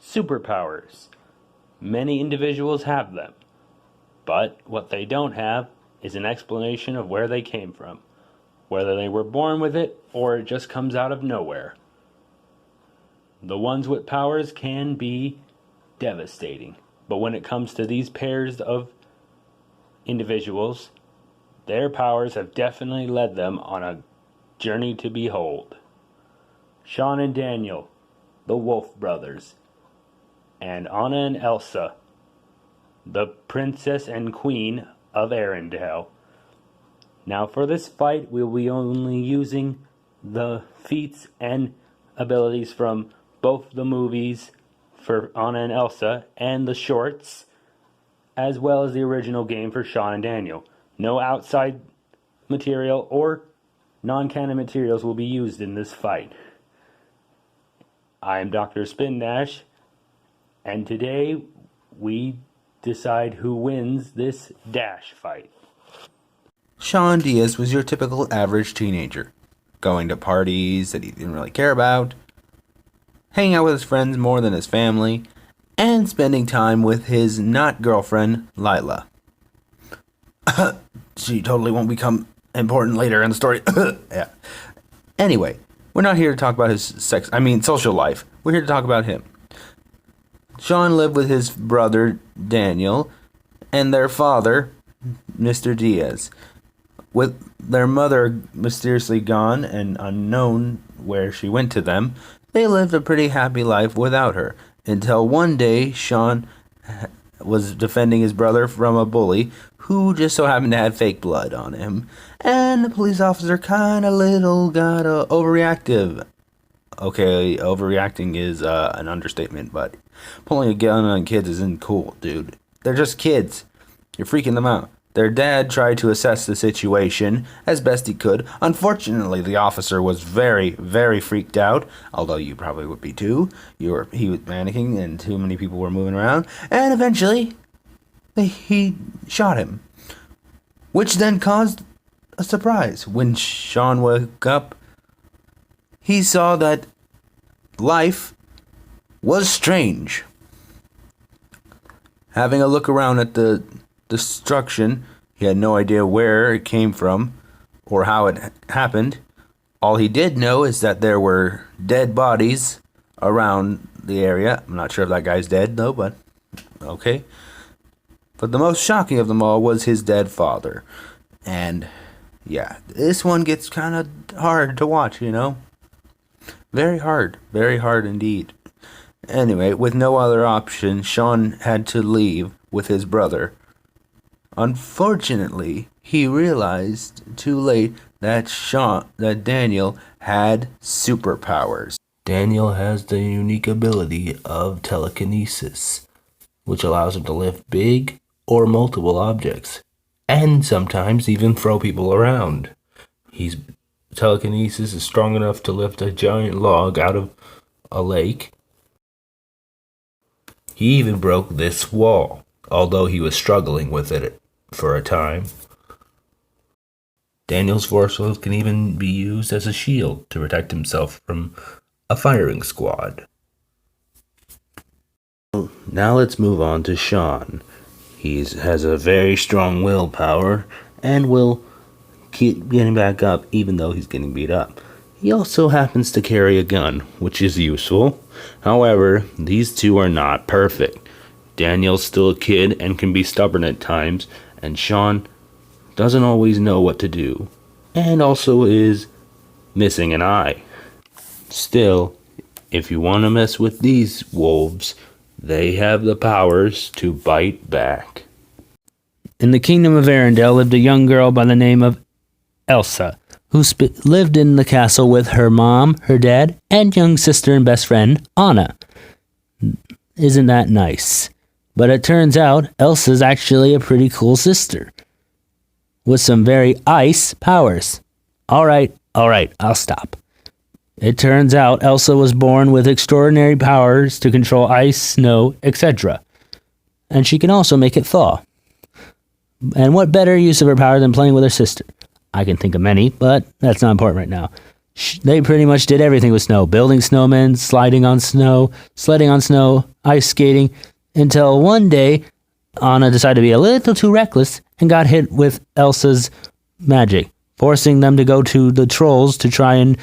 Superpowers. Many individuals have them, but what they don't have is an explanation of where they came from, whether they were born with it or it just comes out of nowhere. The ones with powers can be devastating, but when it comes to these pairs of individuals, their powers have definitely led them on a journey to behold. Sean and Daniel, the Wolf brothers, and Anna and Elsa, the princess and queen of Arendelle. Now for this fight, we'll be only using the feats and abilities from both the movies for Anna and Elsa and the shorts, as well as the original game for Sean and Daniel. No outside material or non-canon materials will be used in this fight. I am Dr. Spin Dash, and today we decide who wins this dash fight. Sean Diaz was your typical average teenager, going to parties that he didn't really care about, hanging out with his friends more than his family, and spending time with his not-girlfriend, Lila. She totally won't become important later in the story. Yeah. Anyway, we're not here to talk about his social life. We're here to talk about him. Sean lived with his brother, Daniel, and their father, Mr. Diaz. With their mother mysteriously gone and unknown where she went to them, they lived a pretty happy life without her, until one day Sean was defending his brother from a bully who just so happened to have fake blood on him, and the police officer got overreactive. Okay, overreacting is an understatement, but pulling a gun on kids isn't cool, dude. They're just kids. You're freaking them out. Their dad tried to assess the situation as best he could. Unfortunately, the officer was very, very freaked out, although you probably would be too. He was panicking and too many people were moving around, and eventually he shot him, which then caused a surprise. When Sean woke up, he saw that life was strange. Having a look around at the destruction, he had no idea where it came from or how it happened. All he did know is that there were dead bodies around the area. I'm not sure if that guy's dead though, but okay. But the most shocking of them all was his dead father. And yeah, this one gets kind of hard to watch, you know? Very hard indeed. Anyway, with no other option, Sean had to leave with his brother. Unfortunately, he realized too late that Daniel had superpowers. Daniel has the unique ability of telekinesis, which allows him to lift big or multiple objects, and sometimes even throw people around. His telekinesis is strong enough to lift a giant log out of a lake. He even broke this wall, although he was struggling with it for a time. Daniel's force can even be used as a shield to protect himself from a firing squad. Now let's move on to Sean. He has a very strong willpower and will keep getting back up even though he's getting beat up. He also happens to carry a gun, which is useful. However, these two are not perfect. Daniel's still a kid and can be stubborn at times, and Sean doesn't always know what to do, and also is missing an eye. Still, if you want to mess with these wolves, they have the powers to bite back. In the kingdom of Arendelle lived a young girl by the name of Elsa, who lived in the castle with her mom, her dad, and young sister and best friend, Anna. Isn't that nice? But it turns out Elsa's actually a pretty cool sister, with some very ice powers. Alright, I'll stop. It turns out Elsa was born with extraordinary powers to control ice, snow, etc. And she can also make it thaw. And what better use of her power than playing with her sister? I can think of many, but that's not important right now. They pretty much did everything with snow. Building snowmen, sliding on snow, sledding on snow, ice skating until one day Anna decided to be a little too reckless and got hit with Elsa's magic, forcing them to go to the trolls to try and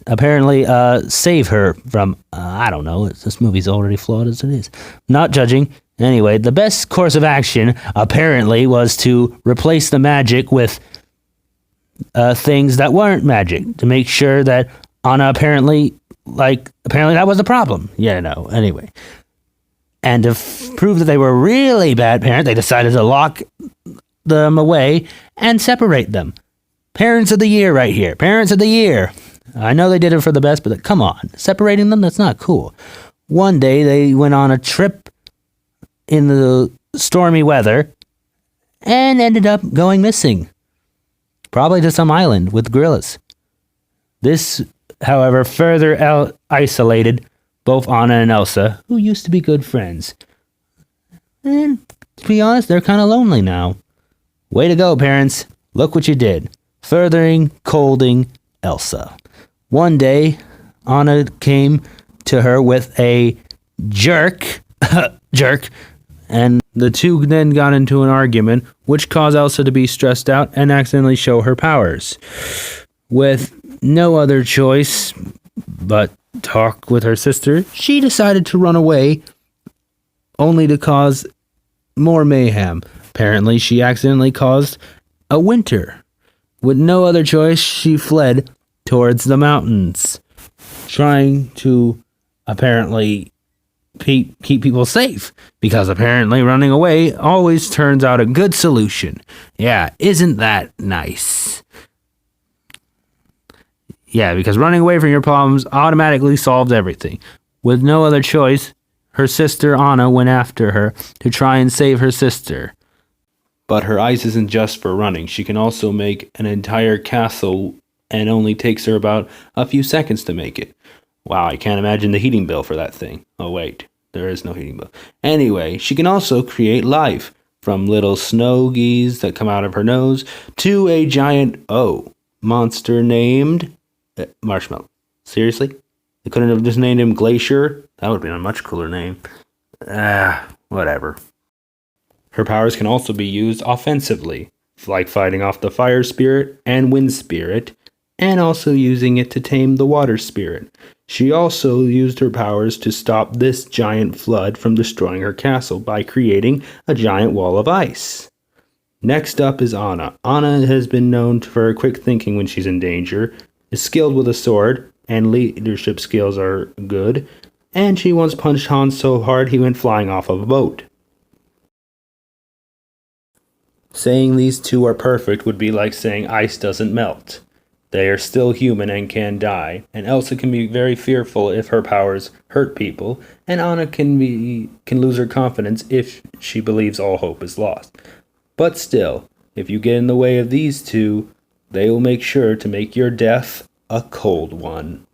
apparently save her from, I don't know, this movie's already flawed as it is. Not judging. Anyway, the best course of action apparently was to replace the magic with things that weren't magic, to make sure that Anna apparently that was the problem. Yeah, no, anyway. And to prove that they were really bad parents, they decided to lock them away and separate them. Parents of the year right here. Parents of the year. I know they did it for the best, but come on. Separating them, that's not cool. One day they went on a trip in the stormy weather and ended up going missing. Probably to some island with gorillas. This, however, further isolated both Anna and Elsa, who used to be good friends. And to be honest, they're kind of lonely now. Way to go, parents. Look what you did. Furthering colding Elsa. One day, Anna came to her with a jerk, and the two then got into an argument, which caused Elsa to be stressed out and accidentally show her powers. With no other choice but talk with her sister, she decided to run away, only to cause more mayhem. Apparently, she accidentally caused a winter. With no other choice, she fled towards the mountains, trying to apparently keep people safe, because apparently running away always turns out a good solution. Yeah, isn't that nice? Yeah, because running away from your problems automatically solves everything. With no other choice, her sister Anna went after her to try and save her sister. But her ice isn't just for running. She can also make an entire castle, and only takes her about a few seconds to make it. Wow, I can't imagine the heating bill for that thing. Oh wait, there is no heating bill. Anyway, she can also create life, from little snow geese that come out of her nose to a giant monster named Marshmallow. Seriously? They couldn't have just named him Glacier? That would have been a much cooler name. Whatever. Her powers can also be used offensively, like fighting off the fire spirit and wind spirit, and also using it to tame the water spirit. She also used her powers to stop this giant flood from destroying her castle by creating a giant wall of ice. Next up is Anna. Anna has been known for her quick thinking when she's in danger, is skilled with a sword, and leadership skills are good, and she once punched Hans so hard he went flying off of a boat. Saying these two are perfect would be like saying ice doesn't melt. They are still human and can die, and Elsa can be very fearful if her powers hurt people, and Anna can lose her confidence if she believes all hope is lost. But still, if you get in the way of these two, they will make sure to make your death a cold one.